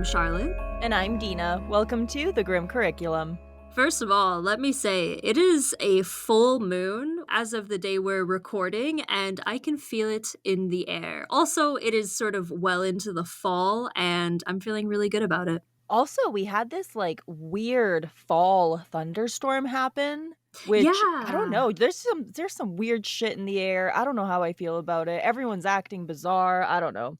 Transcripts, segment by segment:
Charlotte. And I'm Dina. Welcome to the Grim Curriculum. First of all, let me say it is a full moon as of the day we're recording, and I can feel it in the air. Also, it is sort of well into the fall, and I'm feeling really good about it. Also, we had this weird fall thunderstorm happen, which I don't Yeah. know. There's some weird shit in the air. I don't know how I feel about it. Everyone's acting bizarre. I don't know.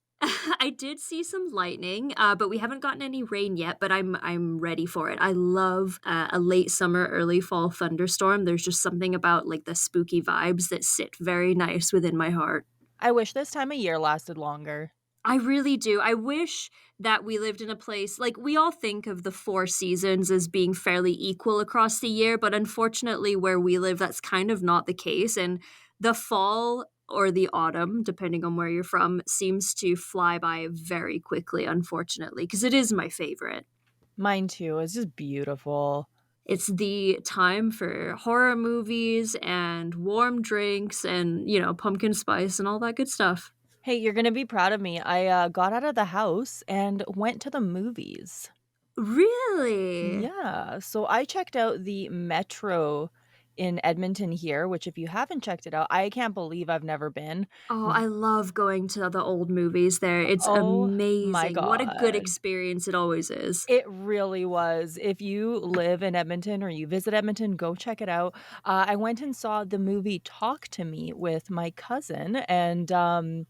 I did see some lightning, but we haven't gotten any rain yet, but I'm ready for it. I love a late summer, early fall thunderstorm. There's just something about like the spooky vibes that sit very nice within my heart. I wish this time of year lasted longer. I really do. I wish that we lived in a place like we all think of the four seasons as being fairly equal across the year, but unfortunately, where we live, that's kind of not the case. And the fall or the autumn, depending on where you're from, seems to fly by very quickly, unfortunately, because it is my favorite. Mine too. It's just beautiful. It's the time for horror movies and warm drinks and, pumpkin spice and all that good stuff. Hey, you're gonna be proud of me. I got out of the house and went to the movies. Really? Yeah, so I checked out the Metro in Edmonton here, which if you haven't checked it out, I can't believe I've never been. Oh, V I love going to the old movies there. It's Oh my amazing. What a good god. experience it always is. It really was. If you live in Edmonton or you visit Edmonton, go check it out. I went and saw the movie Talk to Me with my cousin, and,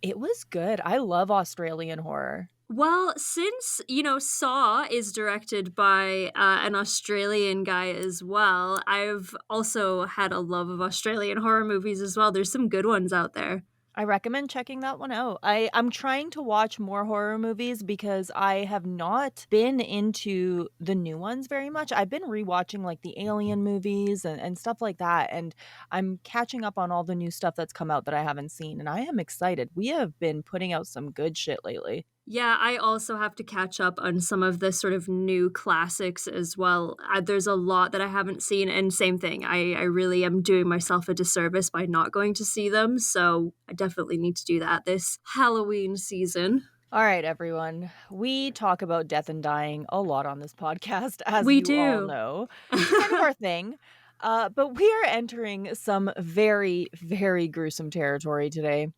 it was good. I love Australian horror. Well, since, Saw is directed by an Australian guy as well, I've also had a love of Australian horror movies as well. There's some good ones out there. I recommend checking that one out. I'm trying to watch more horror movies because I have not been into the new ones very much. I've been rewatching the Alien movies and stuff like that, and I'm catching up on all the new stuff that's come out that I haven't seen, and I am excited. We have been putting out some good shit lately. Yeah, I also have to catch up on some of the sort of new classics as well. There's a lot that I haven't seen, and same thing. I really am doing myself a disservice by not going to see them, so I definitely need to do that this Halloween season. All right, everyone. We talk about death and dying a lot on this podcast, as We you all do. know. It's kind of our thing. But we are entering some very, very gruesome territory today.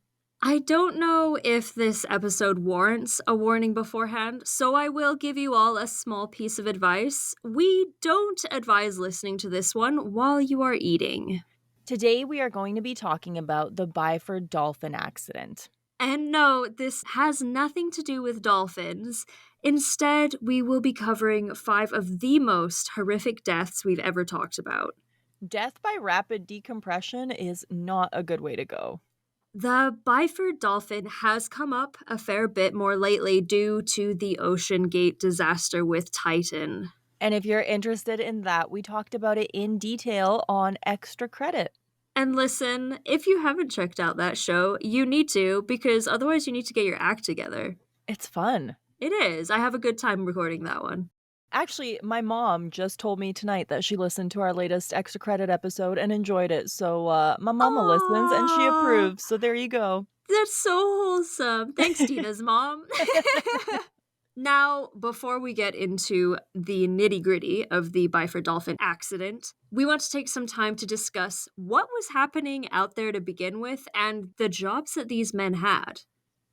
I don't know if this episode warrants a warning beforehand, so I will give you all a small piece of advice. We don't advise listening to this one while you are eating. Today, we are going to be talking about the Byford Dolphin accident. And no, this has nothing to do with dolphins. Instead, we will be covering 5 of the most horrific deaths we've ever talked about. Death by rapid decompression is not a good way to go. The Byford Dolphin has come up a fair bit more lately due to the Ocean Gate disaster with Titan. And if you're interested in that, we talked about it in detail on Extra Credit. And listen, if you haven't checked out that show, you need to, because otherwise you need to get your act together. It's fun. It is. I have a good time recording that one. Actually, my mom just told me tonight that she listened to our latest Extra Credit episode and enjoyed it. So my mama listens and she Aw, approves. So there you go. that's so wholesome. Thanks, Tina's mom. Now, before we get into the nitty-gritty of the Byford Dolphin accident, we want to take some time to discuss what was happening out there to begin with and the jobs that these men had.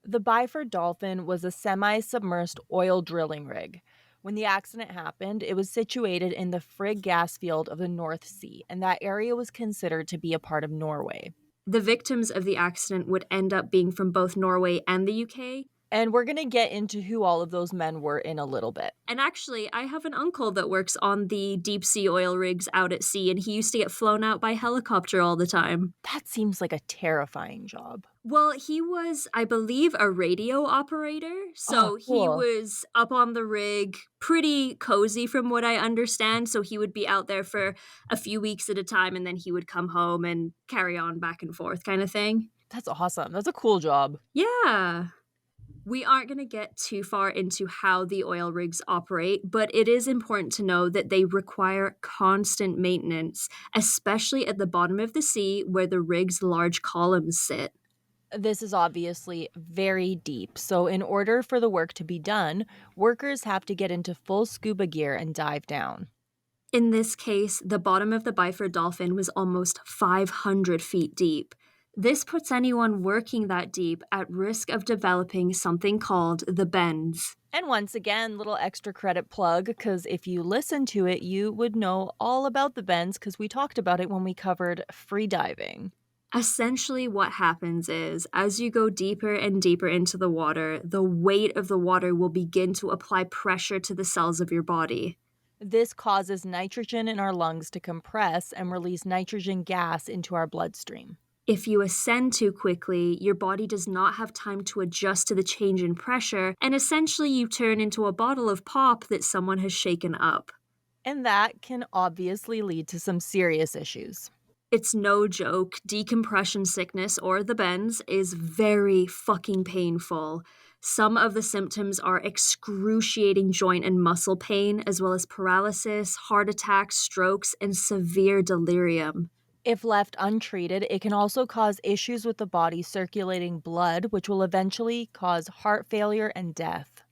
The Byford Dolphin was a semi-submersed oil drilling rig. When the accident happened, it was situated in the Frigg gas field of the North Sea, and that area was considered to be a part of Norway. The victims of the accident would end up being from both Norway and the UK. And we're going to get into who all of those men were in a little bit. And actually, I have an uncle that works on the deep sea oil rigs out at sea, and he used to get flown out by helicopter all the time. That seems like a terrifying job. Well, he was, I believe, a radio operator. So Oh, cool. he was up on the rig, pretty cozy from what I understand. So he would be out there for a few weeks at a time, and then he would come home and carry on back and forth kind of thing. That's awesome. That's a cool job. Yeah. We aren't going to get too far into how the oil rigs operate, but it is important to know that they require constant maintenance, especially at the bottom of the sea where the rig's large columns sit. This is obviously very deep, so in order for the work to be done, workers have to get into full scuba gear and dive down. In this case, the bottom of the Byford Dolphin was almost 500 feet deep. This puts anyone working that deep at risk of developing something called the bends. And once again, little extra credit plug, because if you listen to it, you would know all about the bends because we talked about it when we covered free diving. Essentially, what happens is, as you go deeper and deeper into the water, the weight of the water will begin to apply pressure to the cells of your body. This causes nitrogen in our lungs to compress and release nitrogen gas into our bloodstream. If you ascend too quickly, your body does not have time to adjust to the change in pressure, and essentially you turn into a bottle of pop that someone has shaken up. And that can obviously lead to some serious issues. It's no joke. Decompression sickness, or the bends, is very fucking painful. Some of the symptoms are excruciating joint and muscle pain, as well as paralysis, heart attacks, strokes, and severe delirium. If left untreated, it can also cause issues with the body circulating blood, which will eventually cause heart failure and death.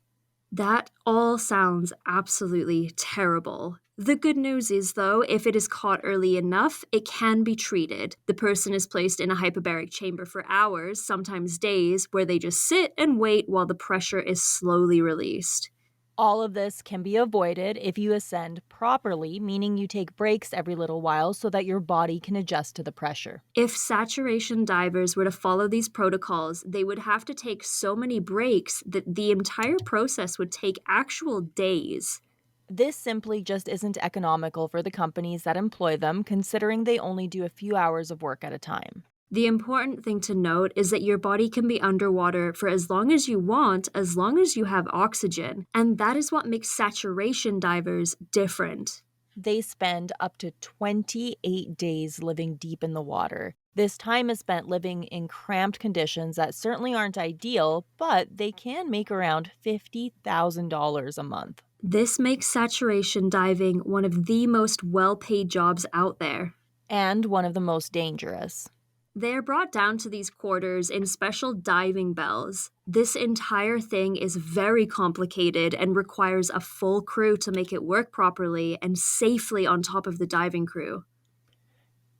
That all sounds absolutely terrible. The good news is, though, if it is caught early enough, it can be treated. The person is placed in a hyperbaric chamber for hours, sometimes days, where they just sit and wait while the pressure is slowly released. All of this can be avoided if you ascend properly, meaning you take breaks every little while so that your body can adjust to the pressure. If saturation divers were to follow these protocols, they would have to take so many breaks that the entire process would take actual days. This simply just isn't economical for the companies that employ them, considering they only do a few hours of work at a time. The important thing to note is that your body can be underwater for as long as you want, as long as you have oxygen, and that is what makes saturation divers different. They spend up to 28 days living deep in the water. This time is spent living in cramped conditions that certainly aren't ideal, but they can make around $50,000 a month. This makes saturation diving one of the most well paid jobs out there. And one of the most dangerous. They are brought down to these quarters in special diving bells. This entire thing is very complicated and requires a full crew to make it work properly and safely on top of the diving crew.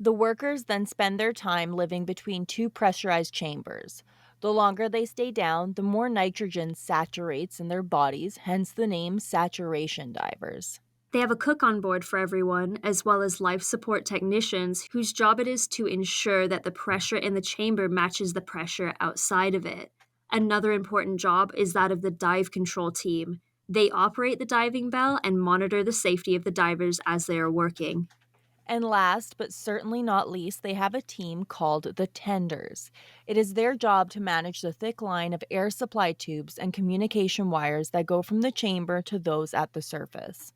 The workers then spend their time living between two pressurized chambers. The longer they stay down, the more nitrogen saturates in their bodies, hence the name saturation divers. They have a cook on board for everyone, as well as life support technicians whose job it is to ensure that the pressure in the chamber matches the pressure outside of it. Another important job is that of the dive control team. They operate the diving bell and monitor the safety of the divers as they are working. And last, but certainly not least, they have a team called the tenders. It is their job to manage the thick line of air supply tubes and communication wires that go from the chamber to those at the surface.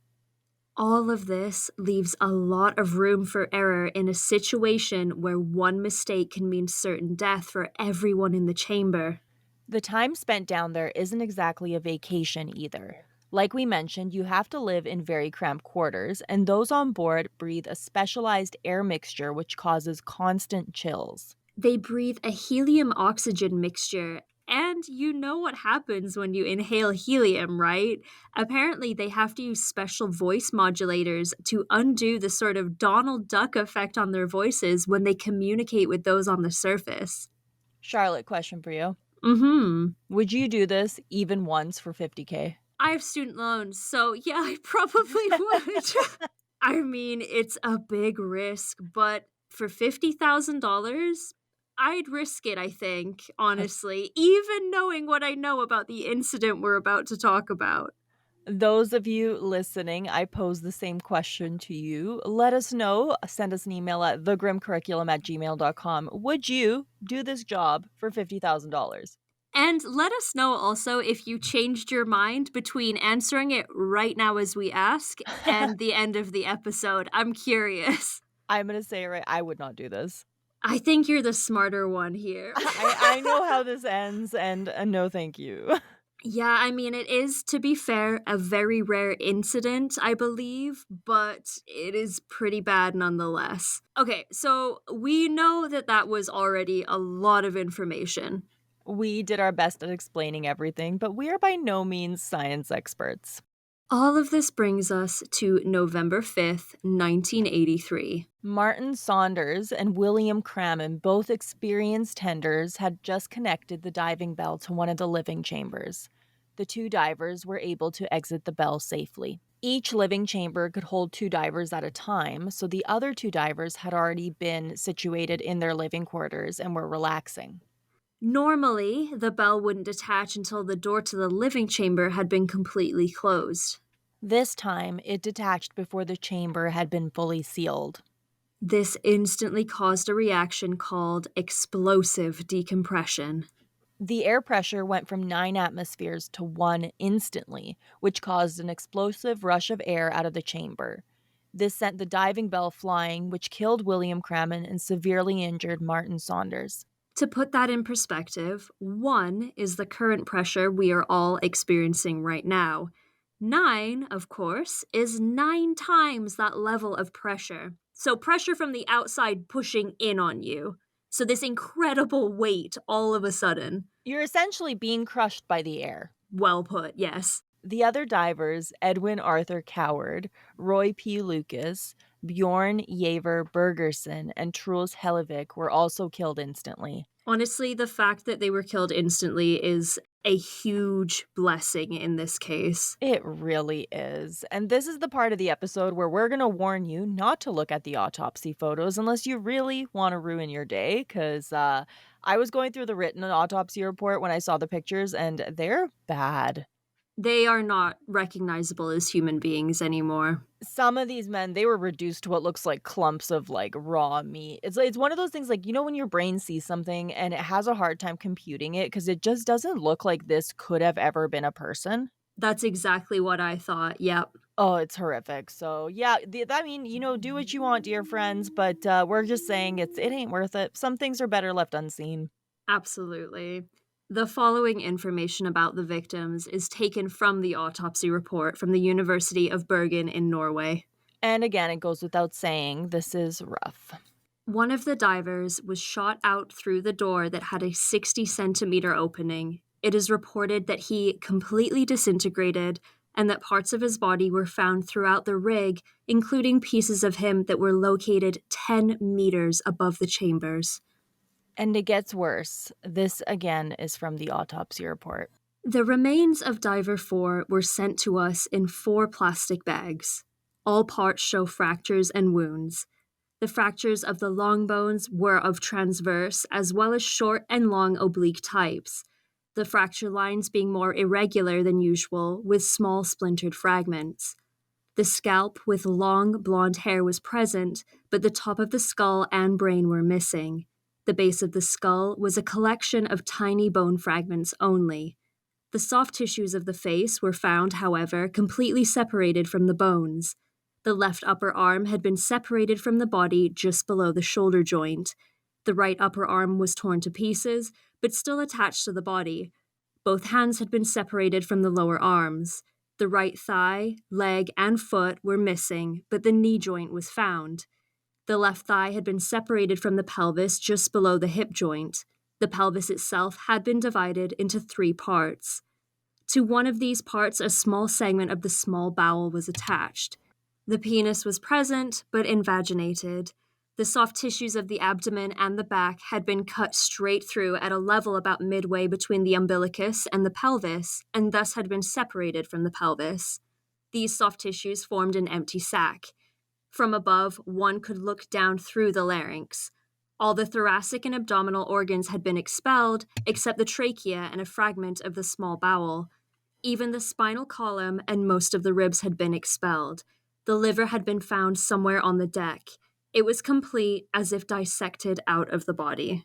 All of this leaves a lot of room for error in a situation where one mistake can mean certain death for everyone in the chamber. The time spent down there isn't exactly a vacation either. Like we mentioned, you have to live in very cramped quarters, and those on board breathe a specialized air mixture which causes constant chills. They breathe a helium oxygen mixture, and you know what happens when you inhale helium, right? Apparently, they have to use special voice modulators to undo the sort of Donald Duck effect on their voices when they communicate with those on the surface. Charlotte, question for you. Mm-hmm. Would you do this even once for 50K? I have student loans, so yeah, I probably would. I mean, it's a big risk, but for $50,000, I'd risk it, I think, honestly, even knowing what I know about the incident we're about to talk about. Those of you listening, I pose the same question to you. Let us know. Send us an email at thegrimcurriculum@gmail.com. Would you do this job for $50,000? And let us know also if you changed your mind between answering it right now as we ask and the end of the episode. I'm curious. I'm going to say it right. I would not do this. I think you're the smarter one here. I know how this ends, and no thank you. Yeah, I mean, it is, to be fair, a very rare incident, I believe, but it is pretty bad nonetheless. Okay, so we know that that was already a lot of information. We did our best at explaining everything, but we are by no means science experts. All of this brings us to November 5th, 1983. Martin Saunders and William Cramen, both experienced tenders, had just connected the diving bell to one of the living chambers. The two divers were able to exit the bell safely. Each living chamber could hold two divers at a time, so the other two divers had already been situated in their living quarters and were relaxing. Normally, the bell wouldn't detach until the door to the living chamber had been completely closed. This time, it detached before the chamber had been fully sealed. This instantly caused a reaction called explosive decompression. The air pressure went from 9 atmospheres to 1 instantly, which caused an explosive rush of air out of the chamber. This sent the diving bell flying, which killed William Cramen and severely injured Martin Saunders. To put that in perspective, 1 is the current pressure we are all experiencing right now. 9, of course, is 9 times that level of pressure. So, pressure from the outside pushing in on you. So, this incredible weight all of a sudden. You're essentially being crushed by the air. Well put, yes. The other divers, Edwin Arthur Coward, Roy P. Lucas, Bjorn Javer Bergerson, and Truls Hellevik were also killed instantly. Honestly, the fact that they were killed instantly is a huge blessing in this case. It really is. And this is the part of the episode where we're going to warn you not to look at the autopsy photos unless you really want to ruin your day. Because I was going through the written autopsy report when I saw the pictures, and they're bad. They are not recognizable as human beings anymore. Some of these men, they were reduced to what looks like clumps of like raw meat. It's one of those things like, when your brain sees something and it has a hard time computing it because it just doesn't look like this could have ever been a person. That's exactly what I thought, yep, Oh, it's horrific. So, yeah, I mean, do what you want, dear friends, but we're just saying it ain't worth it. Some things are better left unseen. absolutely. The following information about the victims is taken from the autopsy report from the University of Bergen in Norway. And again, it goes without saying, this is rough. One of the divers was shot out through the door that had a 60-centimeter opening. It is reported that he completely disintegrated and that parts of his body were found throughout the rig, including pieces of him that were located 10 meters above the chambers. And it gets worse. This, again, is from the autopsy report. The remains of Diver 4 were sent to us in 4 plastic bags. All parts show fractures and wounds. The fractures of the long bones were of transverse as well as short and long oblique types, the fracture lines being more irregular than usual with small splintered fragments. The scalp with long blonde hair was present, but the top of the skull and brain were missing. The base of the skull was a collection of tiny bone fragments only. The soft tissues of the face were found, however, completely separated from the bones. The left upper arm had been separated from the body just below the shoulder joint. The right upper arm was torn to pieces, but still attached to the body. Both hands had been separated from the lower arms. The right thigh, leg, and foot were missing, but the knee joint was found. The left thigh had been separated from the pelvis just below the hip joint. The pelvis itself had been divided into 3 parts. To one of these parts, a small segment of the small bowel was attached. The penis was present, but invaginated. The soft tissues of the abdomen and the back had been cut straight through at a level about midway between the umbilicus and the pelvis, and thus had been separated from the pelvis. These soft tissues formed an empty sac. From above, one could look down through the larynx. All the thoracic and abdominal organs had been expelled, except the trachea and a fragment of the small bowel. Even the spinal column and most of the ribs had been expelled. The liver had been found somewhere on the deck. It was complete, as if dissected out of the body.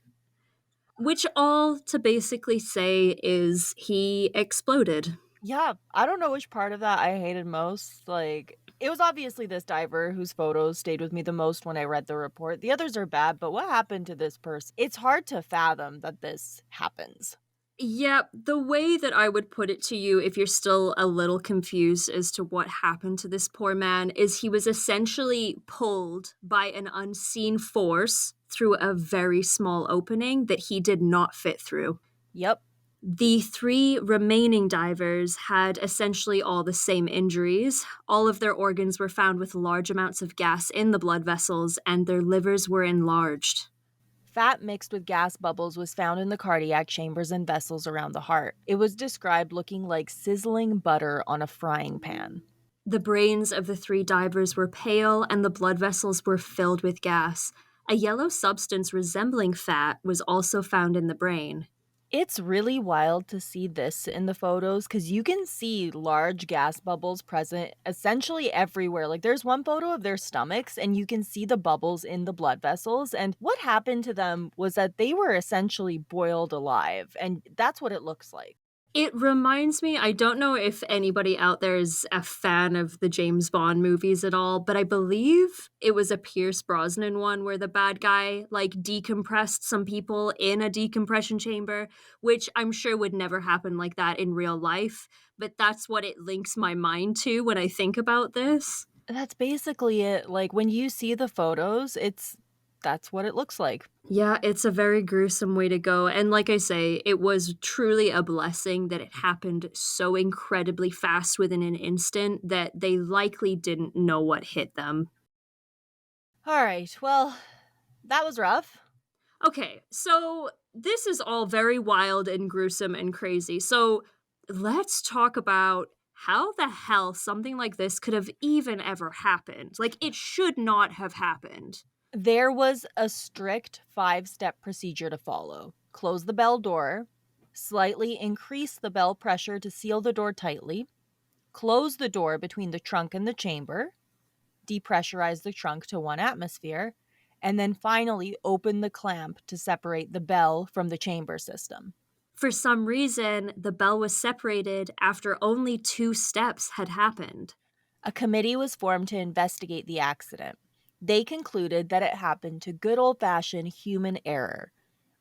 Which all to basically say is he exploded. Yeah, I don't know which part of that I hated most. Like, it was obviously this diver whose photos stayed with me the most when I read the report. The others are bad, but what happened to this person? It's hard to fathom that this happens. Yep, the way that I would put it to you, if you're still a little confused as to what happened to this poor man, is he was essentially pulled by an unseen force through a very small opening that he did not fit through. Yep. The three remaining divers had essentially all the same injuries. All of their organs were found with large amounts of gas in the blood vessels, and their livers were enlarged. Fat mixed with gas bubbles was found in the cardiac chambers and vessels around the heart. It was described looking like sizzling butter on a frying pan. The brains of the three divers were pale, and the blood vessels were filled with gas. A yellow substance resembling fat was also found in the brain. It's really wild to see this in the photos because you can see large gas bubbles present essentially everywhere. Like, there's one photo of their stomachs, and you can see the bubbles in the blood vessels. And what happened to them was that they were essentially boiled alive, and that's what it looks like. It reminds me, I don't know if anybody out there is a fan of the James Bond movies at all, but I believe it was a Pierce Brosnan one where the bad guy like decompressed some people in a decompression chamber, which I'm sure would never happen like that in real life, but that's what it links my mind to when I think about this. That's basically it. Like, when you see the photos, that's what it looks like. Yeah, it's a very gruesome way to go, and like I say, it was truly a blessing that it happened so incredibly fast within an instant that they likely didn't know what hit them. All right. Well, that was rough. Okay, so this is all very wild and gruesome and crazy, so let's talk about how the hell something like this could have even ever happened. Like, it should not have happened. There was a strict 5-step procedure to follow. Close the bell door, slightly increase the bell pressure to seal the door tightly, close the door between the trunk and the chamber, depressurize the trunk to 1 atmosphere, and then finally open the clamp to separate the bell from the chamber system. For some reason, the bell was separated after only 2 steps had happened. A committee was formed to investigate the accident. They concluded that it happened to good old fashioned human error.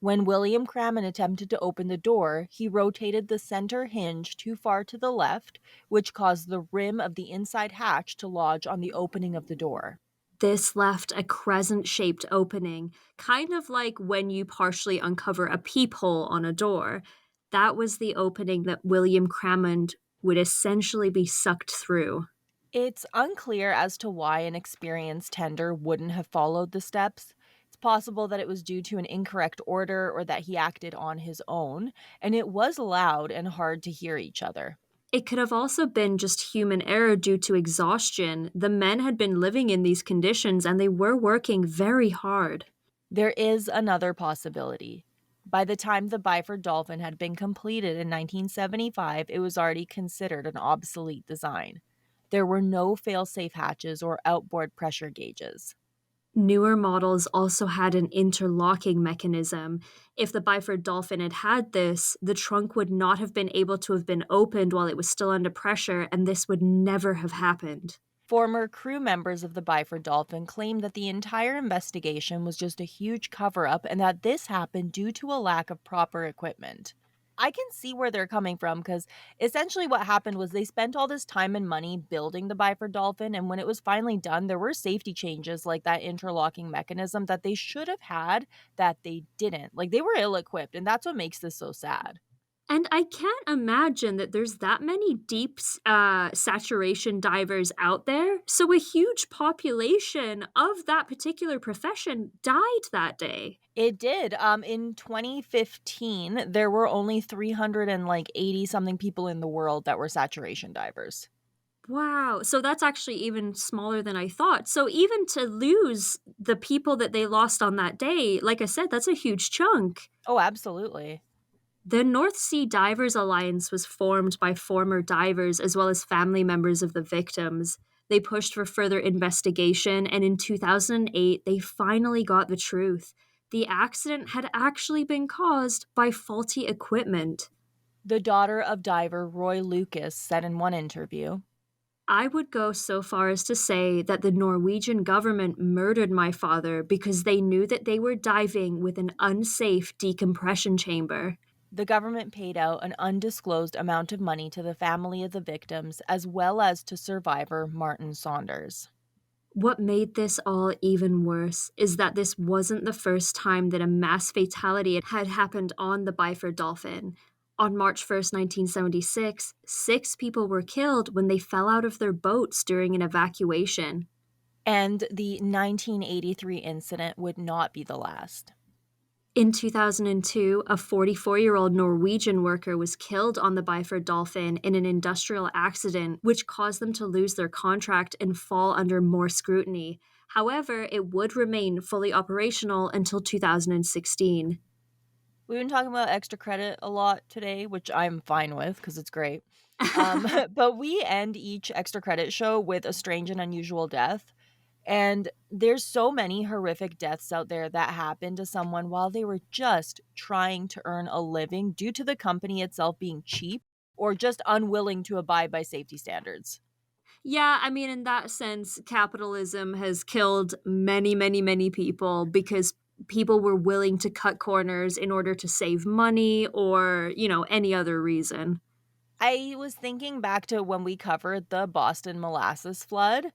When William Crammon attempted to open the door, he rotated the center hinge too far to the left, which caused the rim of the inside hatch to lodge on the opening of the door. This left a crescent shaped opening, kind of like when you partially uncover a peephole on a door. That was the opening that William Crammond would essentially be sucked through. It's unclear as to why an experienced tender wouldn't have followed the steps. It's possible that it was due to an incorrect order or that he acted on his own, and it was loud and hard to hear each other. It could have also been just human error due to exhaustion. The men had been living in these conditions and they were working very hard. There is another possibility. By the time the Byford Dolphin had been completed in 1975, it was already considered an obsolete design. There were no fail-safe hatches or outboard pressure gauges. Newer models also had an interlocking mechanism. If the Byford Dolphin had had this, the trunk would not have been able to have been opened while it was still under pressure, and this would never have happened. Former crew members of the Byford Dolphin claimed that the entire investigation was just a huge cover up and that this happened due to a lack of proper equipment. I can see where they're coming from because essentially what happened was they spent all this time and money building the Byford Dolphin, and when it was finally done, there were safety changes like that interlocking mechanism that they should have had that they didn't. Like, they were ill equipped, and that's what makes this so sad. And I can't imagine that there's that many deep saturation divers out there. So a huge population of that particular profession died that day. It did. In 2015, there were only 380 something people in the world that were saturation divers. Wow. So that's actually even smaller than I thought. So even to lose the people that they lost on that day, like I said, that's a huge chunk. Oh, absolutely. The North Sea Divers Alliance was formed by former divers as well as family members of the victims. They pushed for further investigation, and in 2008, they finally got the truth. The accident had actually been caused by faulty equipment. The daughter of diver Roy Lucas said in one interview, I would go so far as to say that the Norwegian government murdered my father because they knew that they were diving with an unsafe decompression chamber. The government paid out an undisclosed amount of money to the family of the victims as well as to survivor Martin Saunders. What made this all even worse is that this wasn't the first time that a mass fatality had happened on the Byford Dolphin. On March 1st, 1976, 6 people were killed when they fell out of their boats during an evacuation. And the 1983 incident would not be the last. In 2002, a 44-year-old Norwegian worker was killed on the Byford Dolphin in an industrial accident, which caused them to lose their contract and fall under more scrutiny. However, it would remain fully operational until 2016. We've been talking about extra credit a lot today, which I'm fine with because it's great. But we end each extra credit show with a strange and unusual death. And there's so many horrific deaths out there that happened to someone while they were just trying to earn a living due to the company itself being cheap or just unwilling to abide by safety standards. Yeah, I mean, in that sense, capitalism has killed many, many, many people because people were willing to cut corners in order to save money or, any other reason. I was thinking back to when we covered the Boston molasses flood.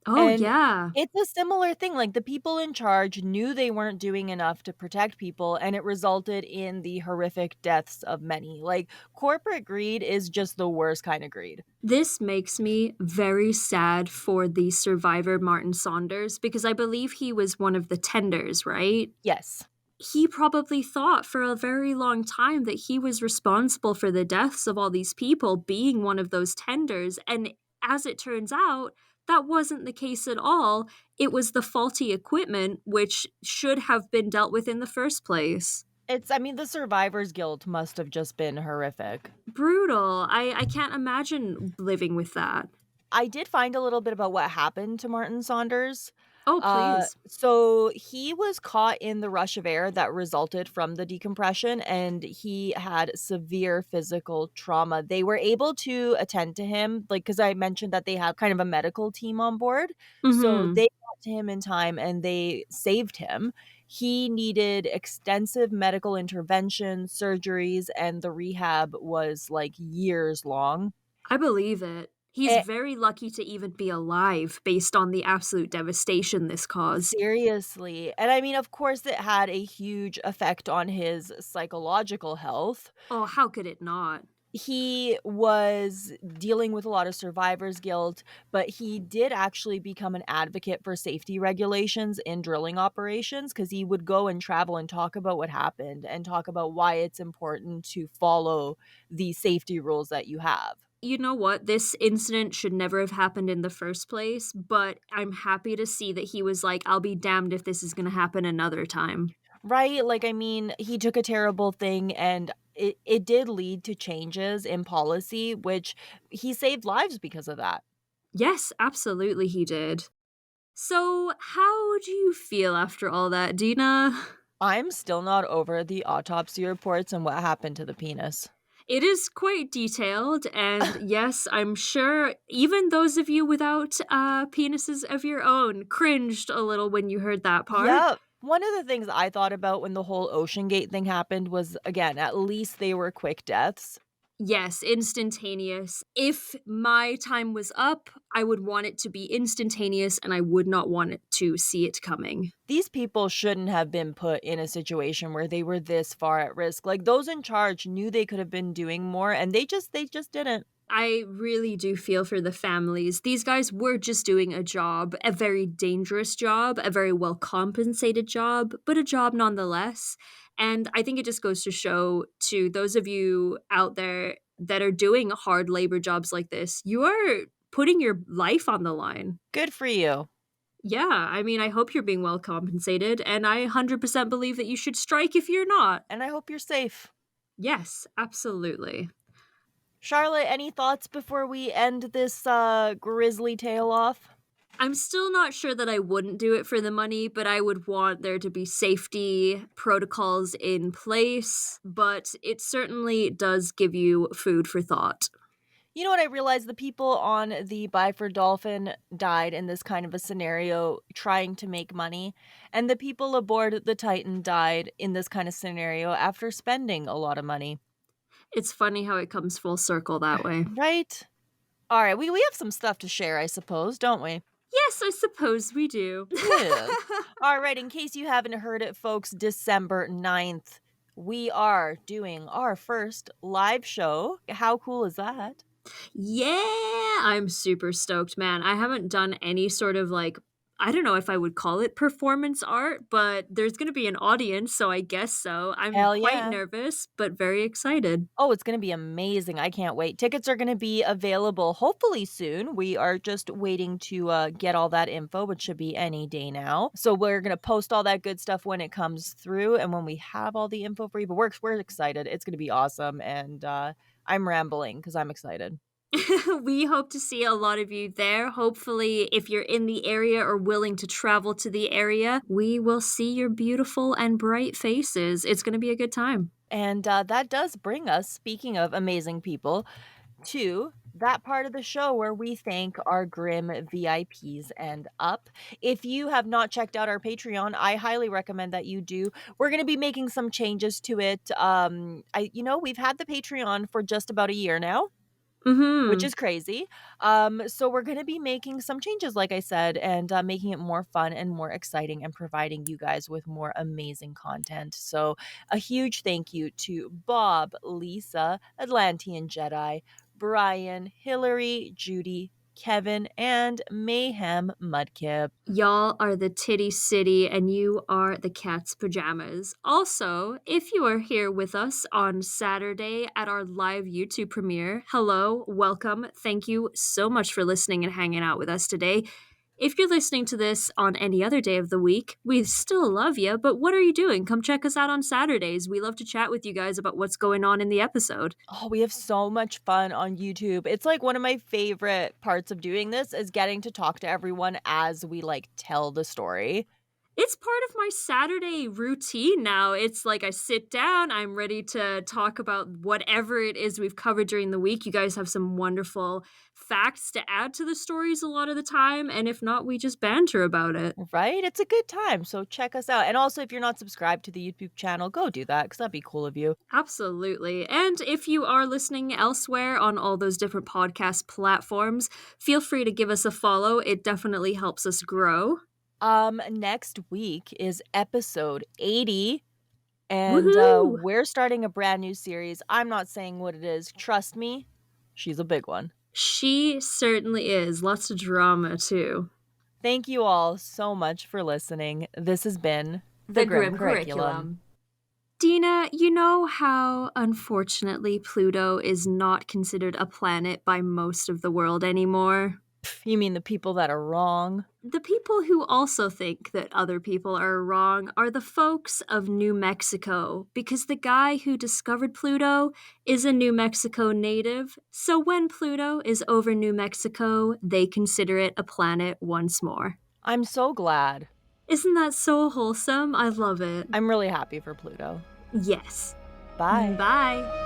Oh, And yeah. it's a similar thing, like, the people in charge knew they weren't doing enough to protect people, and it resulted in the horrific deaths of many. Like, corporate greed is just the worst kinda greed. This makes me very sad for the survivor Martin Saunders because I believe he was one of the tenders, right? Yes. He probably thought for a very long time that he was responsible for the deaths of all these people being one of those tenders, and as it turns out, that wasn't the case at all. It was the faulty equipment which should have been dealt with in the first place. I mean, the survivor's guilt must have just been horrific. Brutal. I can't imagine living with that. I did find a little bit about what happened to Martin Saunders. Oh, please. So he was caught in the rush of air that resulted from the decompression, and he had severe physical trauma. They were able to attend to him, like, because I mentioned that they have kind of a medical team on board. So Mhm. they got to him in time and they saved him. He needed extensive medical intervention, surgeries, and the rehab was like years long. I believe it. He's very lucky to even be alive based on the absolute devastation this caused. Seriously, and I mean, of course, it had a huge effect on his psychological health. Oh, how could it not? He was dealing with a lot of survivor's guilt, but he did actually become an advocate for safety regulations in drilling operations because he would go and travel and talk about what happened and talk about why it's important to follow the safety rules that you have. You know what? This incident should never have happened in the first place, but I'm happy to see that he was like, "I'll be damned if this is gonna happen another time." Right? Like, I mean, he took a terrible thing and it did lead to changes in policy, which he saved lives because of that. Yes, absolutely he did. So, how do you feel after all that, Dina? I'm still not over the autopsy reports and what happened to the penis. It is quite detailed, and yes, I'm sure even those of you without, penises of your own cringed a little when you heard that part. Yep. One of the things I thought about when the whole Ocean Gate thing happened was, again, at least they were quick deaths. Yes, instantaneous. If my time was up, I would want it to be instantaneous, and I would not want it to see it coming. These people shouldn't have been put in a situation where they were this far at risk. Like, those in charge knew they could have been doing more and they just didn't. I really do feel for the families. These guys were just doing a job, a very dangerous job, a very well compensated job, but a job nonetheless. And I think it just goes to show to those of you out there that are doing hard labor jobs like this, you are putting your life on the line. Good for you. Yeah, I mean, I hope you're being well compensated, and I 100% believe that you should strike if you're not. And I hope you're safe. Yes, absolutely. Charlotte, any thoughts before we end this grisly tale off? I'm still not sure that I wouldn't do it for the money, but I would want there to be safety protocols in place, but it certainly does give you food for thought. You know what I realized? The people on the Byford Dolphin died in this kind of a scenario trying to make money, and the people aboard the Titan died in this kind of scenario after spending a lot of money. It's funny how it comes full circle that way. Right? Alright, we have some stuff to share, I suppose, don't we? Yes, I suppose we do. Yes. Alright, in case you haven't heard it, folks, December 9th, we are doing our first live show. How cool is that? Yeah, I'm super stoked, man. I haven't done any sort of like, I don't know if I would call it performance art, but there's going to be an audience, so I guess so. I'm Hell quite yeah. nervous, but very excited. Oh, it's gonna be amazing, I can't wait. Tickets are gonna be available hopefully soon. We are just waiting to, get all that info, which should be any day now. So we're gonna post all that good stuff when it comes through and when we have all the info for you, but we're excited. It's gonna be awesome, and, I'm rambling because 'cause I'm excited. We hope to see a lot of you there. Hopefully, if you're in the area or willing to travel to the area, we will see your beautiful and bright faces. It's going to be a good time. And, that does bring us, speaking of amazing people, to that part of the show where we thank our grim VIPs and up. If you have not checked out our Patreon, I highly recommend that you do. We're going to be making some changes to it. We've had the Patreon for just about a year now, which Mhm. is crazy. So we're gonna be making some changes, like I said, and making it more fun and more exciting and providing you guys with more amazing content. So a huge thank you to Bob, Lisa, Atlantean Jedi, Brian, Hillary, Judy, Kevin, and Mayhem Mudkip. Y'all are the titty city and you are the cat's pajamas. Also, if you are here with us on Saturday at our live YouTube premiere, hello, welcome. Thank you so much for listening and hanging out with us today. If you're listening to this on any other day of the week, we still love you, but what are you doing? Come check us out on Saturdays. We love to chat with you guys about what's going on in the episode. Oh, we have so much fun on YouTube. It's like one of my favorite parts of doing this is getting to talk to everyone as we like tell the story. It's part of my Saturday routine now. It's like I sit down, I'm ready to talk about whatever it is we've covered during the week. You guys have some wonderful facts to add to the stories a lot of the time, and if not, we just banter about it. Right? It's a good time, so check us out, and also, if you're not subscribed to the YouTube channel, go do that because 'cause that'd be cool of you. Absolutely. And if you are listening elsewhere on all those different podcast platforms, feel free to give us a follow. It definitely helps us grow. Next week is episode 80, and, Woohoo! we're starting a brand new series. I'm not saying what it is. Trust me, she's a big one. She certainly is. Lots of drama, too. Thank you all so much for listening. This has been The The Grim Grim Curriculum. Curriculum. Dina, you know how, unfortunately, Pluto is not considered a planet by most of the world anymore? You mean the people that are wrong? The people who also think that other people are wrong are the folks of New Mexico, because the guy who discovered Pluto is a New Mexico native, so when Pluto is over New Mexico, they consider it a planet once more. I'm so glad. Isn't that so wholesome? I love it. I'm really happy for Pluto. Yes. Bye. Bye.